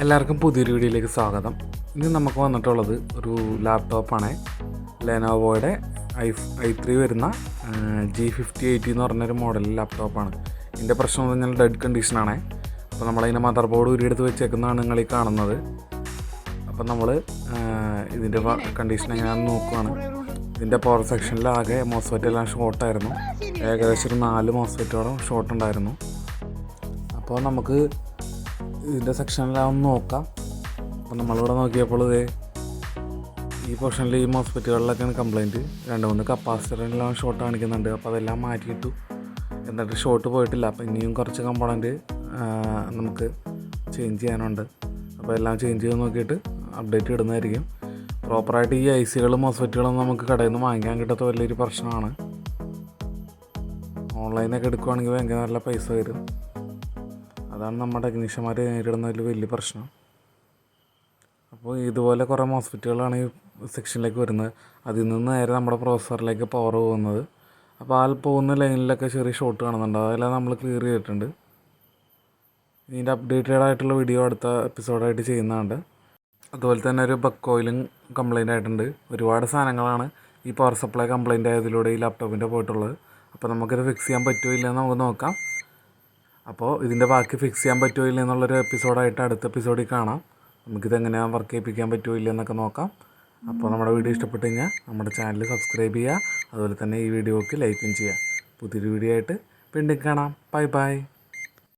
എല്ലാവർക്കും പുതിയൊരു വീഡിയോയിലേക്ക് സ്വാഗതം. ഇന്ന് നമുക്ക് വന്നിട്ടുള്ളത് ഒരു ലാപ്ടോപ്പാണ്. ലെനോവോയുടെ i3 വരുന്ന G5080 എന്ന് പറഞ്ഞൊരു മോഡൽ ലാപ്ടോപ്പാണ്. ഇതിൻ്റെ പ്രശ്നം എന്ന് പറഞ്ഞാൽ ഡെഡ് കണ്ടീഷനാണ്. അപ്പോൾ നമ്മളതിൻ്റെ മദർ ബോർഡ് ഉരിയെടുത്ത് വെച്ചേക്കുന്നതാണ് നിങ്ങൾ ഈ കാണുന്നത്. അപ്പോൾ നമ്മൾ ഇതിൻ്റെ കണ്ടീഷൻ എങ്ങനെയാണെന്ന് നോക്കുകയാണ്. ഇതിൻ്റെ പവർ സെക്ഷനിലാകെ മോസ്ഫെറ്റ് എല്ലാം ഷോർട്ടായിരുന്നു. ഏകദേശം ഒരു 4 മോസ്ഫെറ്റോളം ഷോർട്ട് ഉണ്ടായിരുന്നു. അപ്പോൾ നമുക്ക് ഇതിൻ്റെ സെക്ഷനിലാവുന്ന നോക്കാം. അപ്പോൾ നമ്മളിവിടെ നോക്കിയപ്പോൾ ഈ പോർഷനിൽ ഈ മോസ്ഫെറ്റുകളിലൊക്കെയാണ് കംപ്ലയിൻറ്റ്. 2-3 കപ്പാസിറ്ററിനെല്ലാം ഷോർട്ട് കാണിക്കുന്നുണ്ട്. അപ്പോൾ അതെല്ലാം മാറ്റിയിട്ടു, എന്നിട്ട് ഷോർട്ട് പോയിട്ടില്ല. അപ്പോൾ ഇനിയും കുറച്ച് കമ്പോണൻറ്റ് നമുക്ക് ചേഞ്ച് ചെയ്യാനുണ്ട്. അപ്പോൾ എല്ലാം ചേഞ്ച് ചെയ്ത് നോക്കിയിട്ട് അപ്ഡേറ്റ് ഇടുന്നതായിരിക്കും. പ്രോപ്പറായിട്ട് ഈ ഐസികളും മോസ്ഫെറ്റുകളും നമുക്ക് കടയിൽ നിന്ന് വാങ്ങിക്കാൻ കിട്ടാത്ത വലിയൊരു പ്രശ്നമാണ്. ഓൺലൈനൊക്കെ എടുക്കുകയാണെങ്കിൽ ഭയങ്കര നല്ല പൈസ വരും. അതാണ് നമ്മുടെ ടെക്നീഷ്യന്മാർ നേരിടുന്ന ഒരു വലിയ പ്രശ്നം. അപ്പോൾ ഇതുപോലെ കുറേ മോസ്ഫെറ്റുകളാണ് ഈ സെക്ഷനിലേക്ക് വരുന്നത്. അതിൽ നിന്ന് നേരെ നമ്മുടെ പ്രോസസ്സറിലേക്ക് പവർ പോകുന്നത്. അപ്പോൾ ആ പോകുന്ന ലൈനിലൊക്കെ ചെറിയ ഷോർട്ട് കാണുന്നുണ്ട്. അതെല്ലാം നമ്മൾ ക്ലിയർ ചെയ്തിട്ടുണ്ട്. ഇതിൻ്റെ അപ്ഡേറ്റഡ് ആയിട്ടുള്ള വീഡിയോ അടുത്ത എപ്പിസോഡായിട്ട് ചെയ്യുന്നുണ്ട്. അതുപോലെ തന്നെ ഒരു ബക്ക് ഓയിലും കംപ്ലയിൻ്റ് ആയിട്ടുണ്ട്. ഒരുപാട് സാധനങ്ങളാണ് ഈ പവർ സപ്ലൈ കംപ്ലയിൻ്റ് ആയതിലൂടെ ഈ ലാപ്ടോപ്പിൻ്റെ പോയിട്ടുള്ളത്. അപ്പോൾ നമുക്കിത് ഫിക്സ് ചെയ്യാൻ പറ്റുമോ ഇല്ലയെന്ന് നമുക്ക് നോക്കാം. അപ്പോൾ ഇതിൻ്റെ ബാക്കി ഫിക്സ് ചെയ്യാൻ പറ്റുമോ ഇല്ല എന്നുള്ളൊരു എപ്പിസോഡായിട്ട് അടുത്ത എപ്പിസോഡിൽ കാണാം. നമുക്കിതെങ്ങനെയാണ് വർക്ക് ചെയ്യിപ്പിക്കാൻ പറ്റുമോ ഇല്ല എന്നൊക്കെ നോക്കാം. അപ്പോൾ നമ്മുടെ വീഡിയോ ഇഷ്ടപ്പെട്ട് കഴിഞ്ഞാൽ നമ്മുടെ ചാനൽ സബ്സ്ക്രൈബ് ചെയ്യുക. അതുപോലെ തന്നെ ഈ വീഡിയോക്ക് ലൈക്കും ചെയ്യുക. പുതിയൊരു വീഡിയോ ആയിട്ട് വീണ്ടും കാണാം. Bye bye.